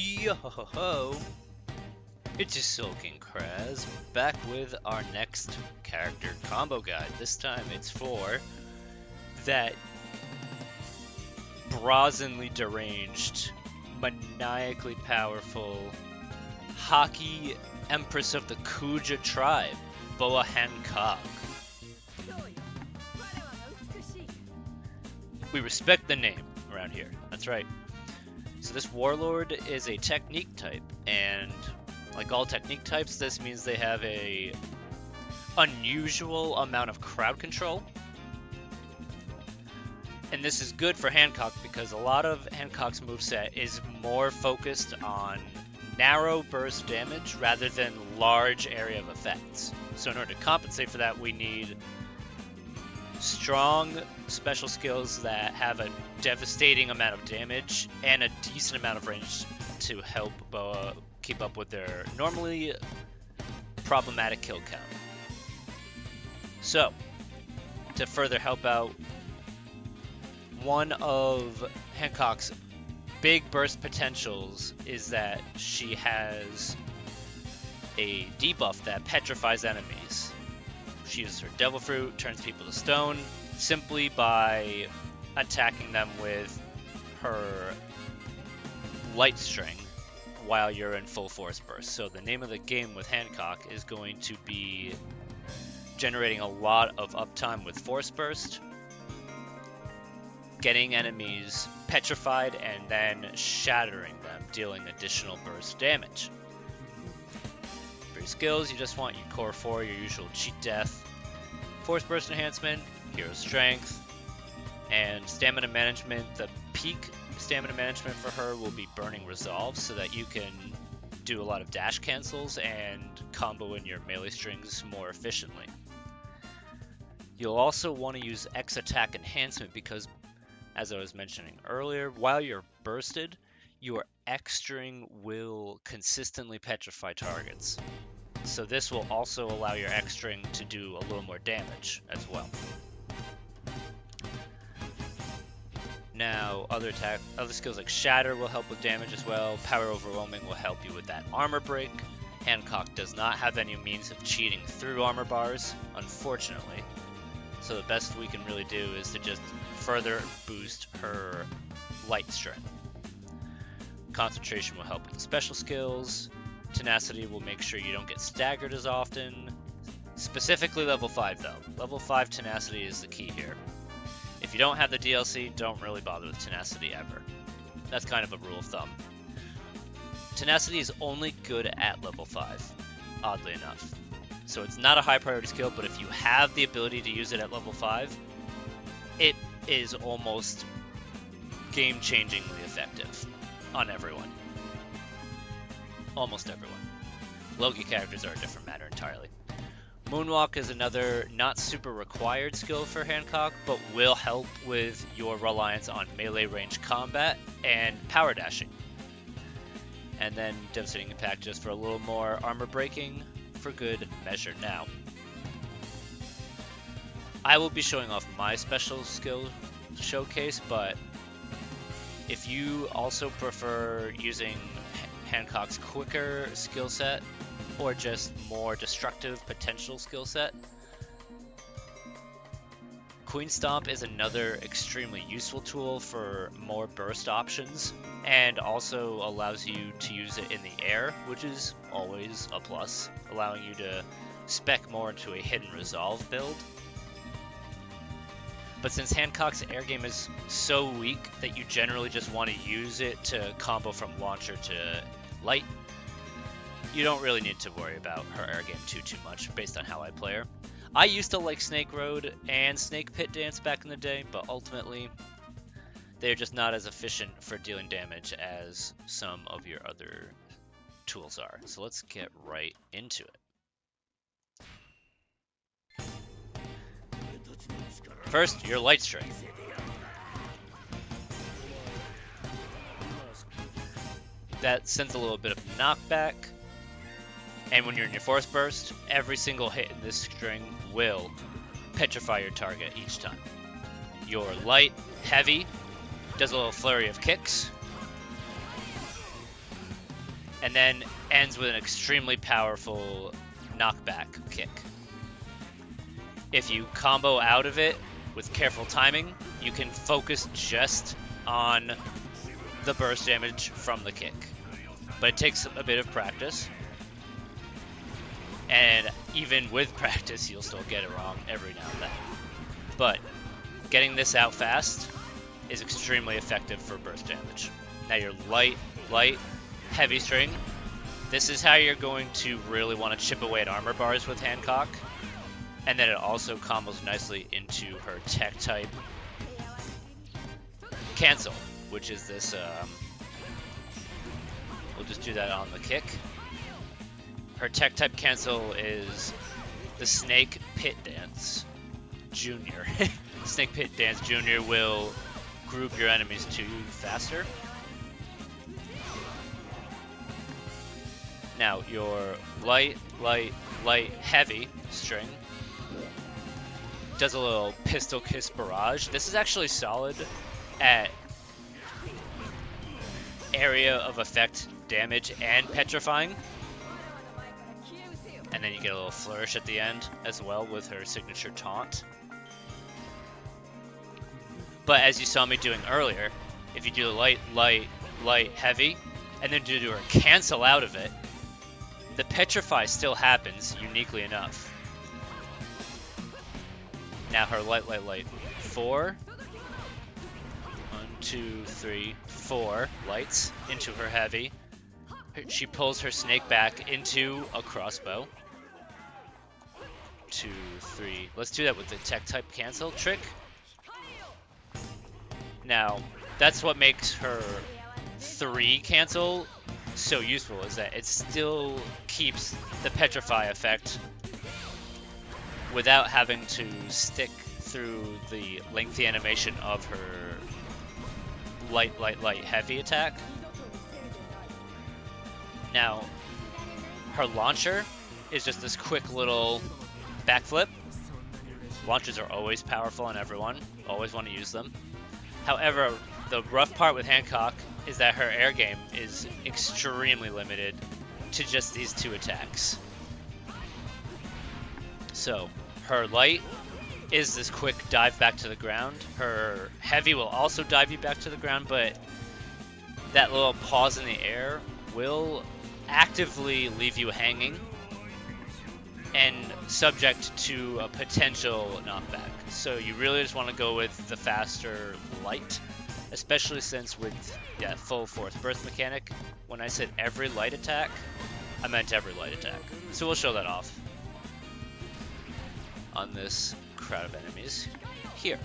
Yo ho ho ho! It's your Soul King Crazz, back with our next character combo guide. This time it's for that brazenly deranged, maniacally powerful hockey empress of the Kuja tribe, Boa Hancock. We respect the name around here, that's right. So this warlord is a technique type, and like all technique types, this means they have a unusual amount of crowd control. And this is good for Hancock because a lot of Hancock's moveset is more focused on narrow burst damage rather than large area of effects. So in order to compensate for that, we need strong special skills that have a devastating amount of damage and a decent amount of range to help Boa keep up with their normally problematic kill count. So, to further help out, one of Hancock's big burst potentials is that she has a debuff that petrifies enemies. She uses her Devil Fruit, turns people to stone, simply by attacking them with her light string while you're in full force burst. So the name of the game with Hancock is going to be generating a lot of uptime with force burst, getting enemies petrified, and then shattering them, dealing additional burst damage. For your skills, you just want your core 4, your usual cheat death, force burst enhancement, hero strength, and stamina management. The peak stamina management for her will be burning resolve, so that you can do a lot of dash cancels and combo in your melee strings more efficiently. You'll also want to use X attack enhancement because, as I was mentioning earlier, while you're bursted, your X string will consistently petrify targets. So this will also allow your X string to do a little more damage as well. Now, other skills like Shatter will help with damage as well. Power Overwhelming will help you with that armor break. Hancock does not have any means of cheating through armor bars, unfortunately. So the best we can really do is to just further boost her light string. Concentration will help with the special skills. Tenacity will make sure you don't get staggered as often. Specifically level 5 though. Level 5 Tenacity is the key here. If you don't have the DLC, don't really bother with Tenacity ever. That's kind of a rule of thumb. Tenacity is only good at level 5, oddly enough. So it's not a high priority skill, but if you have the ability to use it at level 5, it is almost game-changingly effective on everyone. Almost everyone. Loki characters are a different matter entirely. Moonwalk is another not super required skill for Hancock, but will help with your reliance on melee range combat and power dashing. And then Devastating Impact just for a little more armor breaking for good measure. Now, I will be showing off my special skill showcase, but if you also prefer using Hancock's quicker skill set or just more destructive potential skill set, Queen Stomp is another extremely useful tool for more burst options, and also allows you to use it in the air, which is always a plus, allowing you to spec more into a hidden resolve build. But since Hancock's air game is so weak that you generally just want to use it to combo from launcher to light, you don't really need to worry about her air game too much based on how I play her. I used to like Snake Road and Snake Pit Dance back in the day, but ultimately they're just not as efficient for dealing damage as some of your other tools are. So let's get right into it. First, your light string. That sends a little bit of knockback, and when you're in your force burst, every single hit in this string will petrify your target each time. Your light heavy does a little flurry of kicks, and then ends with an extremely powerful knockback kick. If you combo out of it with careful timing, you can focus just on the burst damage from the kick. But it takes a bit of practice. And even with practice, you'll still get it wrong every now and then. But getting this out fast is extremely effective for burst damage. Now your light, heavy string. This is how you're going to really want to chip away at armor bars with Hancock. And then it also combos nicely into her tech type cancel, which is this, we'll just do that on the kick. Her tech type cancel is the Snake Pit Dance Junior. Snake Pit Dance Junior will group your enemies to you faster. Now your light, heavy string does a little pistol kiss barrage. This is actually solid at area of effect damage and petrifying. And then you get a little flourish at the end as well with her signature taunt. But as you saw me doing earlier, if you do the light, heavy, and then do her cancel out of it, the petrify still happens uniquely enough. Now her light, 4. 1, 2, 3, 4 lights into her heavy. She pulls her snake back into a crossbow. 2, 3. Let's do that with the tech type cancel trick. Now, that's what makes her 3 cancel so useful, is that it still keeps the petrify effect without having to stick through the lengthy animation of her light, heavy attack. Now, her launcher is just this quick little backflip. Launchers are always powerful on everyone, always want to use them. However, the rough part with Hancock is that her air game is extremely limited to just these 2 attacks. So, her light is this quick dive back to the ground. Her heavy will also dive you back to the ground, but that little pause in the air will actively leave you hanging and subject to a potential knockback. So you really just want to go with the faster light, especially since with that full force burst mechanic, when I said every light attack, I meant every light attack. So we'll show that off on this crowd of enemies here.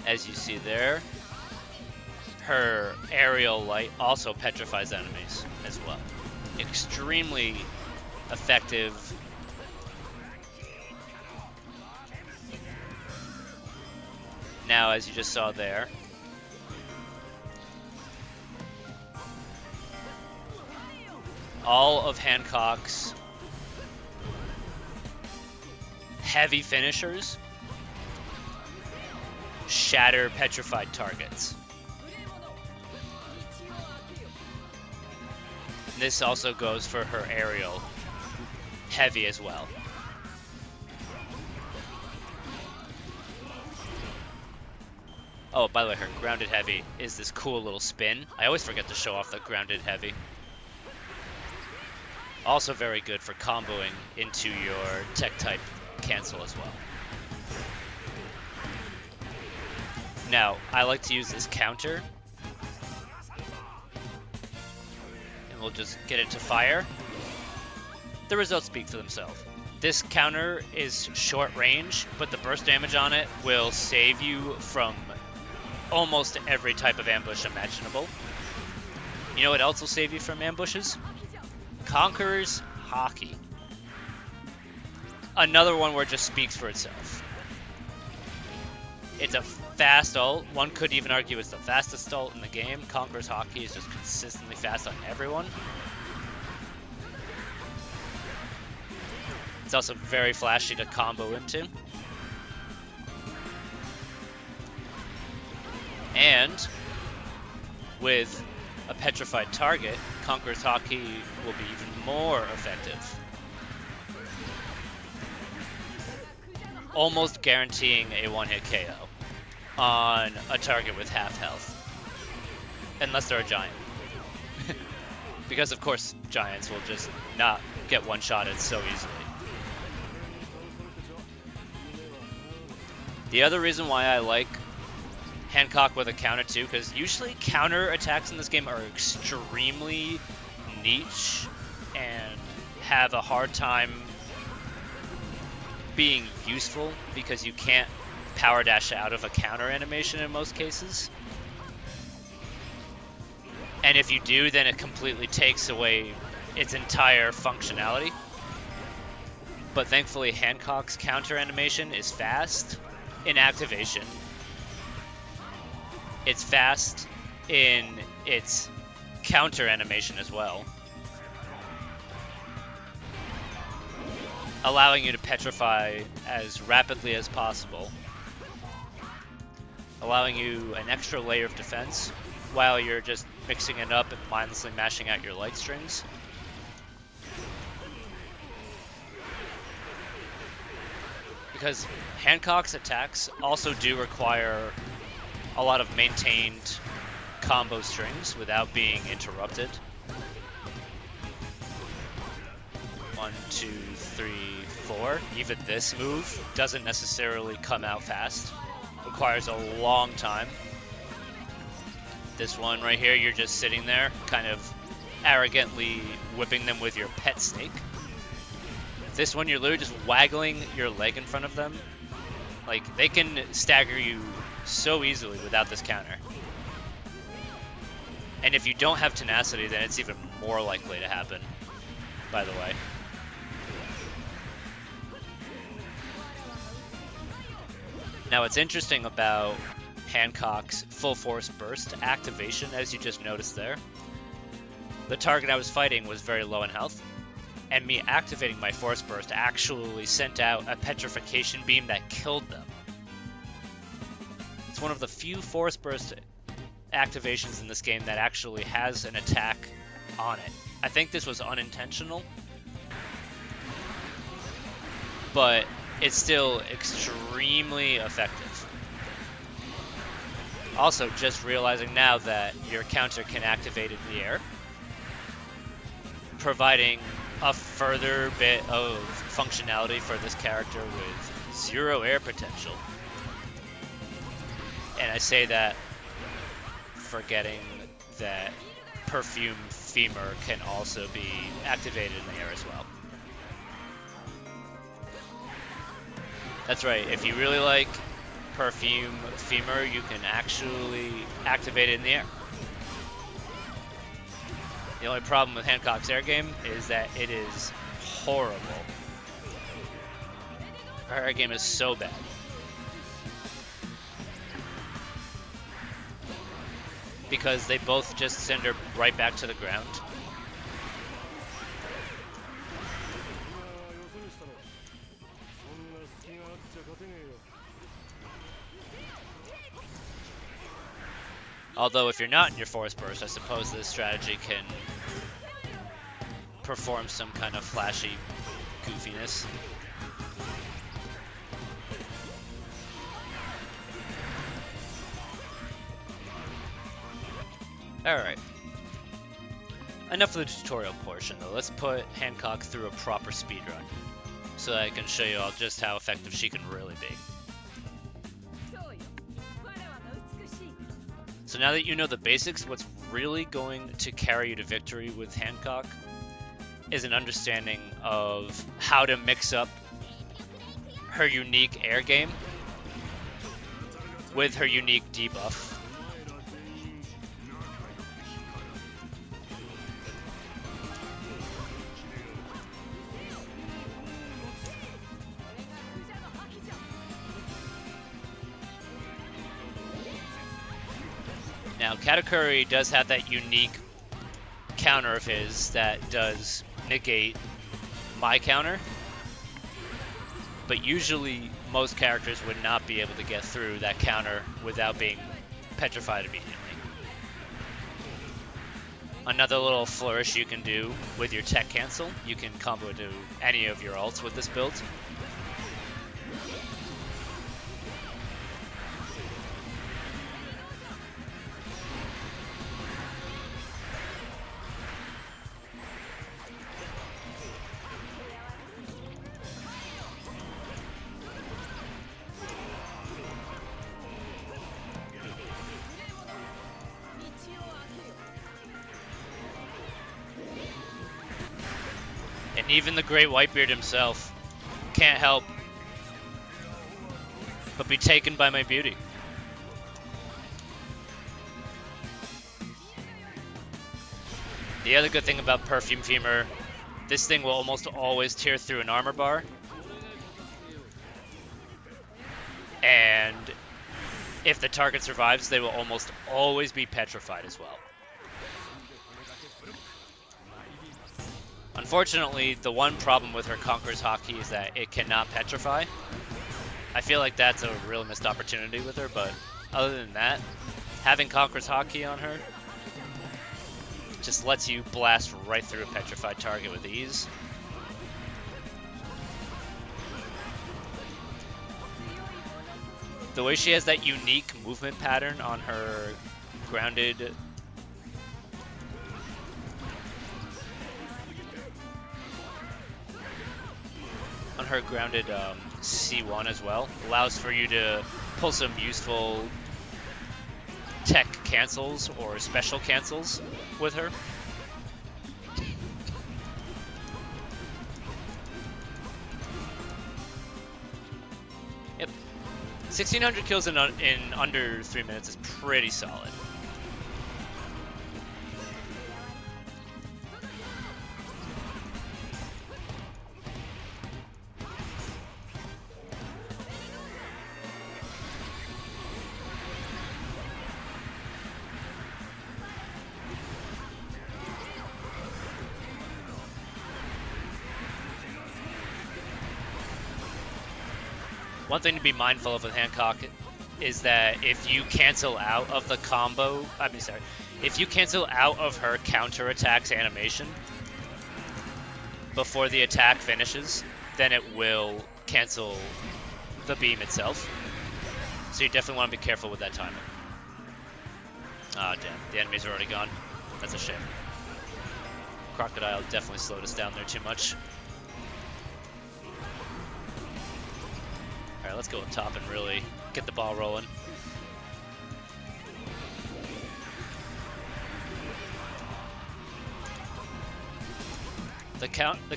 As you see there, her aerial light also petrifies enemies as well. Extremely effective. Now, as you just saw there, all of Hancock's heavy finishers shatter petrified targets. This also goes for her aerial heavy as well. Oh, by the way, her grounded heavy is this cool little spin. I always forget to show off the grounded heavy. Also very good for comboing into your tech type cancel as well. Now, I like to use this counter. And we'll just get it to fire. The results speak for themselves. This counter is short range, but the burst damage on it will save you from almost every type of ambush imaginable. You know what else will save you from ambushes? Conqueror's Hockey. Another one where it just speaks for itself. It's a fast ult. One could even argue it's the fastest ult in the game. Conqueror's Hockey is just consistently fast on everyone. It's also very flashy to combo into. And with a petrified target, Conqueror's Hockey will be even more effective. Almost guaranteeing a one-hit KO on a target with half health. Unless they're a giant. Because of course giants will just not get one-shotted so easily. The other reason why I like Hancock with a counter too, because usually counter attacks in this game are extremely niche and have a hard time being useful because you can't power dash out of a counter animation in most cases. And if you do, then it completely takes away its entire functionality. But thankfully Hancock's counter animation is fast in activation. It's fast in its counter animation as well, allowing you to petrify as rapidly as possible, allowing you an extra layer of defense while you're just mixing it up and mindlessly mashing out your light strings. Because Hancock's attacks also do require a lot of maintained combo strings without being interrupted. 1, 2, 3, 4. Even this move doesn't necessarily come out fast. Requires a long time. This one right here, you're just sitting there, kind of arrogantly whipping them with your pet snake. This one, you're literally just waggling your leg in front of them. Like, they can stagger you so easily without this counter. And if you don't have Tenacity, then it's even more likely to happen, by the way. Now, what's interesting about Hancock's full force burst activation, as you just noticed there, the target I was fighting was very low in health, and me activating my force burst actually sent out a petrification beam that killed them. It's one of the few force burst activations in this game that actually has an attack on it. I think this was unintentional, but it's still extremely effective. Also, just realizing now that your counter can activate in the air, providing a further bit of functionality for this character with 0 air potential. And I say that forgetting that Perfume Femur can also be activated in the air as well. That's right, if you really like Perfume Femur, you can actually activate it in the air. The only problem with Hancock's air game is that it is horrible. Her air game is so bad. Because they both just send her right back to the ground. Although if you're not in your force burst, I suppose this strategy can perform some kind of flashy goofiness. Alright. Enough of the tutorial portion though. Let's put Hancock through a proper speedrun so that I can show you all just how effective she can really be. So now that you know the basics, what's really going to carry you to victory with Hancock is an understanding of how to mix up her unique air game with her unique debuff. Now, Katakuri does have that unique counter of his that does negate my counter, but usually most characters would not be able to get through that counter without being petrified immediately. Another little flourish you can do with your tech cancel, you can combo to any of your ults with this build. And even the Great Whitebeard himself can't help but be taken by my beauty. The other good thing about Perfume Femur, this thing will almost always tear through an armor bar. And if the target survives, they will almost always be petrified as well. Unfortunately, the one problem with her Conqueror's Hockey is that it cannot petrify. I feel like that's a real missed opportunity with her, but other than that, having Conqueror's Hockey on her just lets you blast right through a petrified target with ease. The way she has that unique movement pattern on her grounded C1 as well, allows for you to pull some useful tech cancels or special cancels with her. Yep, 1600 kills in under 3 minutes is pretty solid. One thing to be mindful of with Hancock is that if you cancel out of the combo, if you cancel out of her counterattack's animation before the attack finishes, then it will cancel the beam itself. So you definitely want to be careful with that timing. Ah, damn, the enemies are already gone. That's a shame. Crocodile definitely slowed us down there too much. Alright, let's go up top and really get the ball rolling. The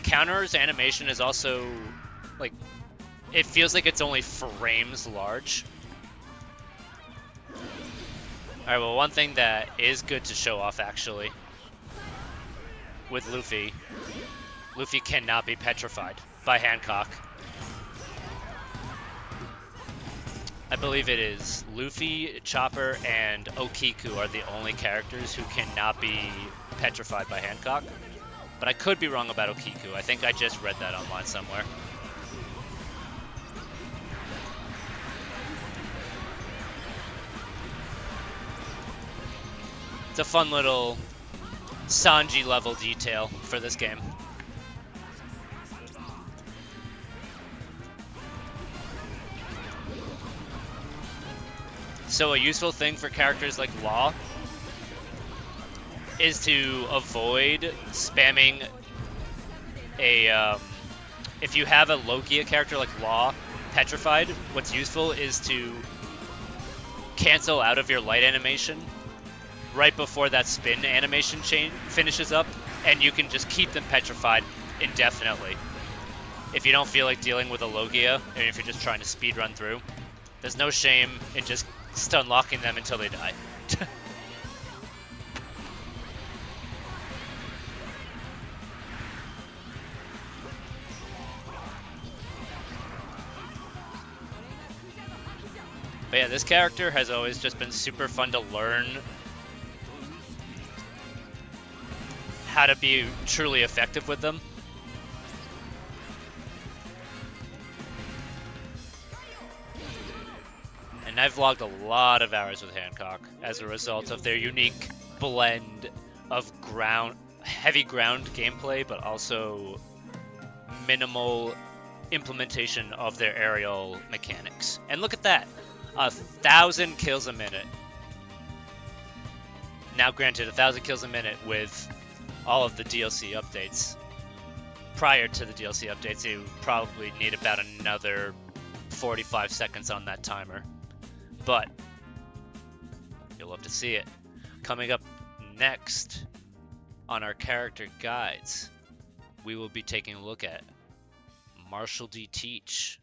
counter's animation is also, like, it feels like it's only frames large. Alright, well, one thing that is good to show off, actually, with Luffy cannot be petrified by Hancock. I believe it is Luffy, Chopper, and Okiku are the only characters who cannot be petrified by Hancock. But I could be wrong about Okiku. I think I just read that online somewhere. It's a fun little Sanji level detail for this game. So a useful thing for characters like Law is to avoid spamming a, if you have a Logia character like Law petrified, what's useful is to cancel out of your light animation right before that spin animation chain finishes up, and you can just keep them petrified indefinitely. If you don't feel like dealing with a Logia, and if you're just trying to speed run through, there's no shame in just stun locking them until they die. But yeah, this character has always just been super fun to learn how to be truly effective with them. And And I've logged a lot of hours with Hancock as a result of their unique blend of heavy ground gameplay, but also minimal implementation of their aerial mechanics. And look at that, 1,000 kills a minute. Now granted, 1,000 kills a minute with all of the DLC updates. Prior to the DLC updates, you probably need about another 45 seconds on that timer. But you'll love to see it. Coming up next on our character guides, we will be taking a look at Marshall D. Teach.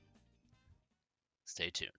Stay tuned.